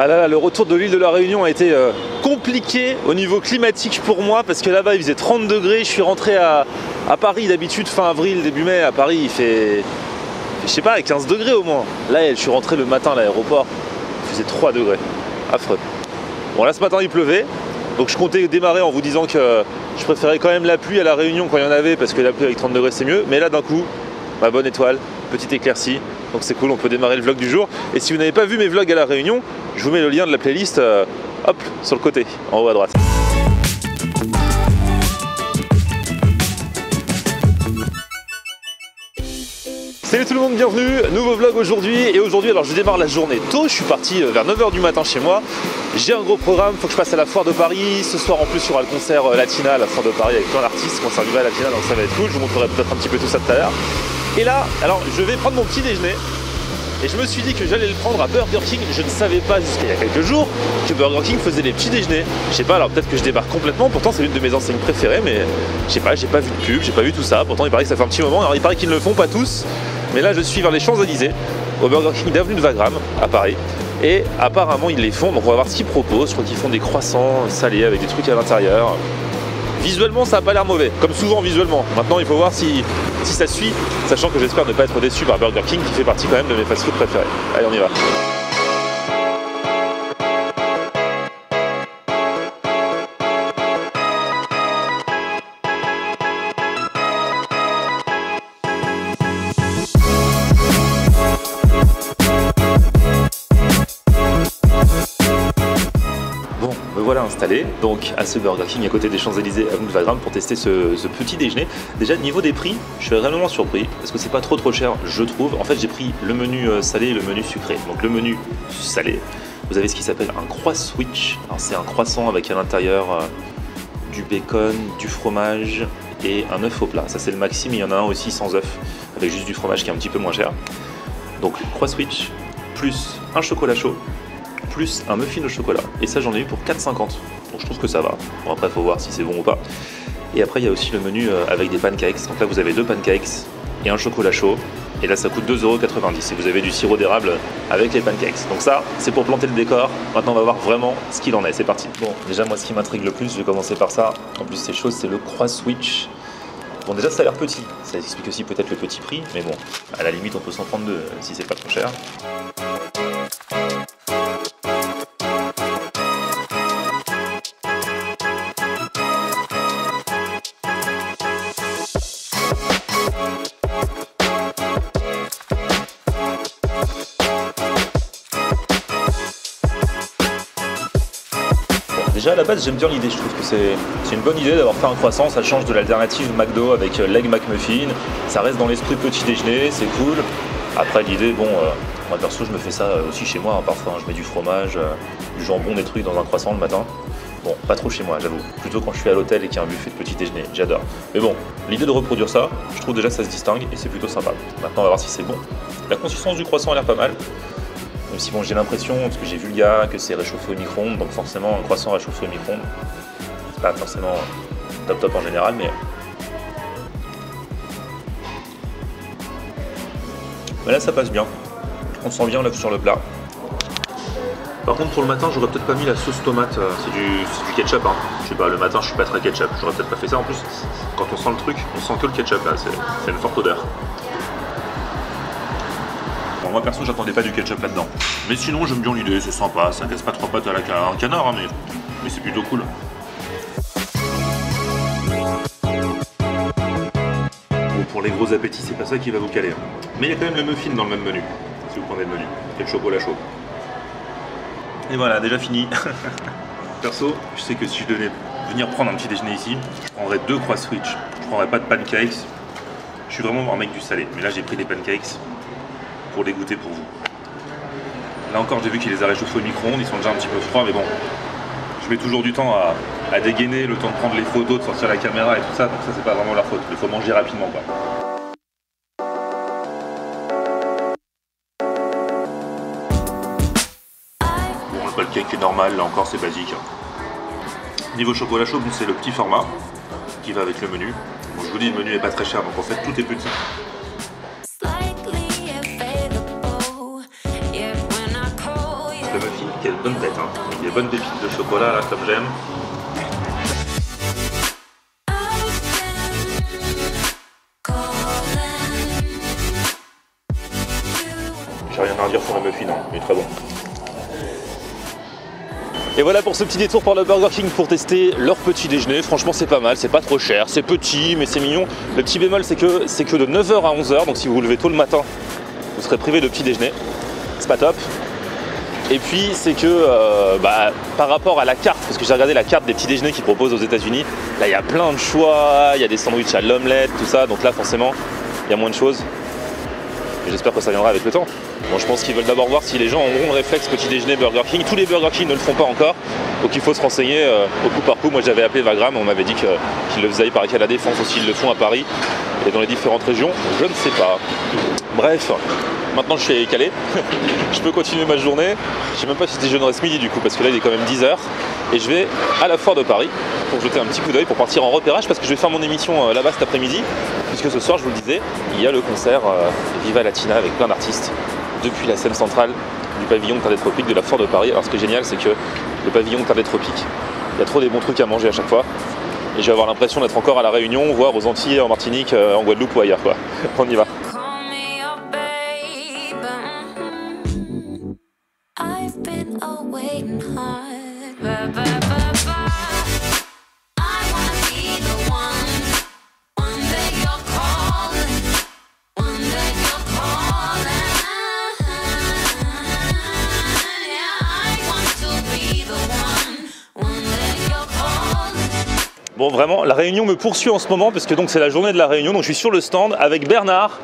Ah là là, le retour de l'île de la Réunion a été compliqué au niveau climatique pour moi parce que là-bas il faisait 30 degrés. Je suis rentré à Paris d'habitude fin avril, début mai. À Paris il fait je sais pas, 15 degrés au moins. Là je suis rentré le matin à l'aéroport, il faisait 3 degrés. Affreux. Bon là ce matin il pleuvait, donc je comptais démarrer en vous disant que je préférais quand même la pluie à la Réunion quand il y en avait parce que la pluie avec 30 degrés c'est mieux. Mais là d'un coup, ma bonne étoile, petite éclaircie. Donc c'est cool, on peut démarrer le vlog du jour. Et si vous n'avez pas vu mes vlogs à la Réunion, je vous mets le lien de la playlist hop, sur le côté, en haut à droite. Salut tout le monde, bienvenue, nouveau vlog aujourd'hui. Et aujourd'hui, alors je démarre la journée tôt, je suis parti vers 9 h du matin chez moi. J'ai un gros programme, faut que je passe à la foire de Paris. Ce soir en plus il y aura le concert Latina à la foire de Paris avec plein d'artistes, concert du Latina, donc ça va être cool. Je vous montrerai peut-être un petit peu tout ça tout à l'heure. Et là, alors je vais prendre mon petit déjeuner. Et je me suis dit que j'allais le prendre à Burger King. Je ne savais pas jusqu'à il y a quelques jours que Burger King faisait les petits déjeuners. Je sais pas, alors peut-être que je débarque complètement. Pourtant c'est l'une de mes enseignes préférées, mais je sais pas, j'ai pas vu de pub, j'ai pas vu tout ça. Pourtant il paraît que ça fait un petit moment. Alors il paraît qu'ils ne le font pas tous. Mais là je suis vers les Champs-Élysées, au Burger King d'avenue de Wagram, à Paris. Et apparemment ils les font, donc on va voir ce qu'ils proposent. Je crois qu'ils font des croissants salés avec des trucs à l'intérieur. Visuellement ça n'a pas l'air mauvais, comme souvent visuellement. Maintenant il faut voir si ça suit, sachant que j'espère ne pas être déçu par Burger King qui fait partie quand même de mes fast-food préférés. Allez on y va. Voilà installé donc à ce Burger King à côté des Champs-Élysées avenue de Wagram pour tester ce petit déjeuner. Déjà niveau des prix, je suis réellement surpris parce que c'est pas trop cher je trouve. En fait j'ai pris le menu salé et le menu sucré. Donc le menu salé, vous avez ce qui s'appelle un croisswitch. C'est un croissant avec à l'intérieur du bacon, du fromage et un œuf au plat. Ça c'est le maxi, mais il y en a un aussi sans œuf avec juste du fromage qui est un petit peu moins cher. Donc croisswitch plus un chocolat chaud plus un muffin au chocolat. Et ça j'en ai eu pour 4,50. Donc je trouve que ça va. Bon après faut voir si c'est bon ou pas. Et après il y a aussi le menu avec des pancakes. Donc là vous avez 2 pancakes et un chocolat chaud. Et là ça coûte 2,90 €. Et vous avez du sirop d'érable avec les pancakes. Donc ça c'est pour planter le décor. Maintenant on va voir vraiment ce qu'il en est. C'est parti. Bon déjà moi ce qui m'intrigue le plus, je vais commencer par ça. En plus c'est chaud, c'est le croisswitch. Bon déjà ça a l'air petit. Ça explique aussi peut-être le petit prix. Mais bon, à la limite on peut s'en prendre 2 si c'est pas trop cher. Déjà à la base j'aime bien l'idée, je trouve que c'est une bonne idée d'avoir fait un croissant, ça change de l'alternative McDo avec l'Egg McMuffin, ça reste dans l'esprit petit déjeuner, c'est cool. Après l'idée, bon, moi perso je me fais ça aussi chez moi, parfois je mets du fromage, du jambon, des trucs dans un croissant le matin. Bon, pas trop chez moi j'avoue, plutôt quand je suis à l'hôtel et qu'il y a un buffet de petit déjeuner, j'adore. Mais bon, l'idée de reproduire ça, je trouve déjà que ça se distingue et c'est plutôt sympa. Maintenant on va voir si c'est bon. La consistance du croissant a l'air pas mal. Même si bon, j'ai l'impression, parce que j'ai vu le gars, que c'est réchauffé au micro-ondes, donc forcément un croissant réchauffé au micro-ondes, c'est pas forcément top en général, mais là ça passe bien, on sent bien l'œuf sur le plat. Par contre pour le matin j'aurais peut-être pas mis la sauce tomate, c'est du ketchup, hein. Je sais pas, le matin je suis pas très ketchup, j'aurais peut-être pas fait ça. En plus quand on sent le truc, on sent que le ketchup là, c'est une forte odeur. Bon, moi perso j'attendais pas du ketchup là-dedans. Mais sinon j'aime bien l'idée, c'est sympa, ça casse pas 3 pattes à un canard, hein, mais c'est plutôt cool. Bon, pour les gros appétits c'est pas ça qui va vous caler. Hein. Mais il y a quand même le muffin dans le même menu, si vous prenez le menu, et le chocolat chaud. Et voilà, déjà fini. Perso, je sais que si je devais venir prendre un petit déjeuner ici, je prendrais 2 croisswitch, je prendrais pas de pancakes. Je suis vraiment un mec du salé, mais là j'ai pris des pancakes pour les goûter pour vous. Là encore j'ai vu qu'il les a réchauffés au micro-ondes, ils sont déjà un petit peu froids, mais bon, je mets toujours du temps à dégainer, le temps de prendre les photos, de sortir la caméra et tout ça, donc ça c'est pas vraiment leur faute, il faut manger rapidement quoi. Bon le pancake est normal, là encore c'est basique. Niveau chocolat chaud, bon, c'est le petit format qui va avec le menu. Bon, je vous dis le menu est pas très cher, donc en fait tout est petit. Le muffin Quelle bonne tête, hein. Avec des bonnes pépites de chocolat là, comme j'aime. J'ai rien à redire sur le muffin, non, mais très bon. Et voilà pour ce petit détour par le Burger King pour tester leur petit déjeuner. Franchement c'est pas mal, c'est pas trop cher, c'est petit mais c'est mignon. Le petit bémol c'est que de 9 h à 11 h, donc si vous vous levez tôt le matin, vous serez privé de petit déjeuner. C'est pas top. Et puis c'est que par rapport à la carte, parce que j'ai regardé la carte des petits déjeuners qu'ils proposent aux États-Unis, là il y a plein de choix, il y a des sandwichs à l'omelette, tout ça, donc là forcément il y a moins de choses. Et j'espère que ça viendra avec le temps. Bon, je pense qu'ils veulent d'abord voir si les gens auront le réflexe petit déjeuner Burger King. Tous les Burger King ne le font pas encore, donc il faut se renseigner au coup par coup. Moi j'avais appelé Vagram, on m'avait dit qu'ils le faisaient, il paraît qu'à la Défense aussi ils le font à Paris et dans les différentes régions, je ne sais pas. Bref, maintenant je suis calé, je peux continuer ma journée. Je sais même pas si je déjeunerai ce midi du coup, parce que là il est quand même 10 h et je vais à la foire de Paris pour jeter un petit coup d'œil, pour partir en repérage, parce que je vais faire mon émission là-bas cet après-midi, puisque ce soir, je vous le disais, il y a le concert Viva Latina avec plein d'artistes depuis la scène centrale du pavillon Terre des Tropiques de la foire de Paris. Alors ce qui est génial, c'est que le pavillon Terre des Tropiques, il y a trop des bons trucs à manger à chaque fois, et je vais avoir l'impression d'être encore à la Réunion, voire aux Antilles, en Martinique, en Guadeloupe ou ailleurs quoi. On y va. Bon vraiment, la Réunion me poursuit en ce moment parce que donc c'est la journée de la Réunion, donc je suis sur le stand avec Bernard.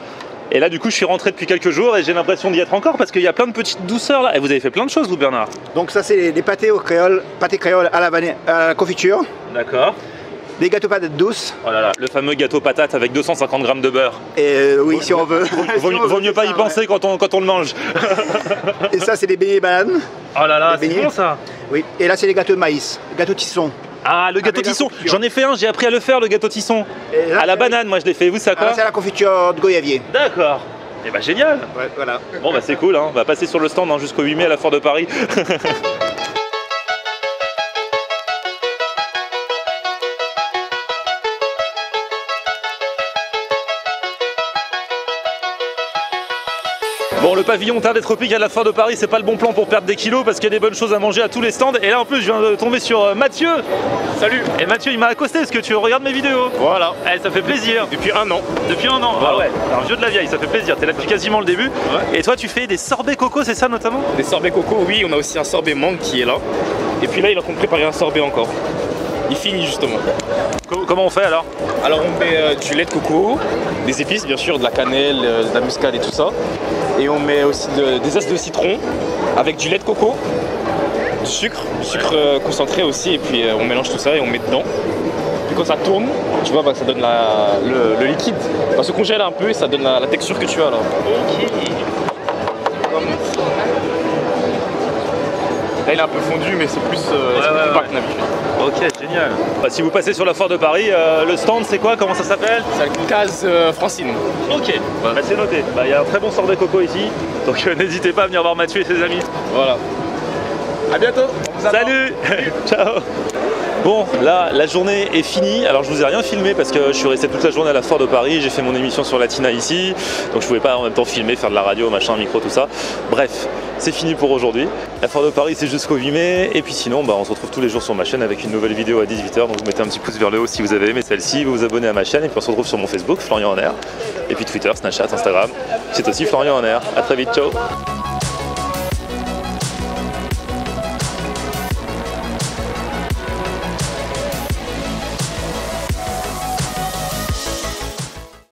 Et là du coup je suis rentré depuis quelques jours et j'ai l'impression d'y être encore parce qu'il y a plein de petites douceurs là. Et vous avez fait plein de choses vous Bernard. Donc ça c'est des pâtés au créole, pâtés créoles à la confiture. D'accord. Des gâteaux patates douces. Oh là là, le fameux gâteau patate avec 250 grammes de beurre. Et oui, si on veut. Vaut mieux pas y penser quand on le mange. Et ça c'est des beignets bananes. Oh là là, c'est bon ça. Oui, et là c'est les gâteaux de maïs, gâteau tisson. Ah, le gâteau tisson, j'en ai fait un, j'ai appris à le faire le gâteau tisson. Là, à la banane, moi je l'ai fait, vous ça quoi? C'est à la confiture de goyavier. D'accord. Et bah génial. Ouais, voilà. Bon bah c'est cool, hein. On va passer sur le stand hein, jusqu'au 8 mai à la foire de Paris. Bon, le pavillon Terre des Tropiques à la foire de Paris, c'est pas le bon plan pour perdre des kilos parce qu'il y a des bonnes choses à manger à tous les stands. Et là en plus, je viens de tomber sur Mathieu. Salut. Et Mathieu, il m'a accosté. Est-ce que tu regardes mes vidéos? Voilà. Eh, ça fait plaisir. Depuis un an. Depuis un an. Voilà. Ah ouais. Alors, vieux de la vieille, ça fait plaisir. T'es là depuis quasiment le début. Ouais. Et toi, tu fais des sorbets coco, c'est ça notamment? Des sorbets coco, oui. On a aussi un sorbet mangue qui est là. Et puis là, il est en train de préparer un sorbet encore. Il finit justement. Comment on fait alors? Alors on met du lait de coco, des épices bien sûr, de la cannelle, de la muscade et tout ça. Et on met aussi des zestes de citron avec du lait de coco, du sucre concentré aussi. Et puis on mélange tout ça et on met dedans. Puis quand ça tourne, tu vois, ça donne le liquide. Ça se congèle un peu et ça donne la texture que tu as là. Ok. Là il est un peu fondu mais c'est plus compact d'habitude. Ok, génial. Bah, si vous passez sur la foire de Paris, le stand c'est quoi? Comment ça s'appelle? C'est la case Francine. Ok, bah, c'est noté. Il y a un très bon sorbet coco ici, donc n'hésitez pas à venir voir Mathieu et ses amis. Voilà. À bientôt. Salut. Ciao. Bon, là, la journée est finie. Alors, je vous ai rien filmé parce que je suis resté toute la journée à la foire de Paris. J'ai fait mon émission sur Latina ici. Donc, je pouvais pas en même temps filmer, faire de la radio, machin, micro, tout ça. Bref, c'est fini pour aujourd'hui. La foire de Paris, c'est jusqu'au 8 mai. Et puis sinon, on se retrouve tous les jours sur ma chaîne avec une nouvelle vidéo à 18 h. Donc, vous mettez un petit pouce vers le haut si vous avez aimé celle-ci. Vous vous abonnez à ma chaîne. Et puis, on se retrouve sur mon Facebook, Florian en Air. Et puis Twitter, Snapchat, Instagram. C'est aussi Florian en Air. À très vite, ciao.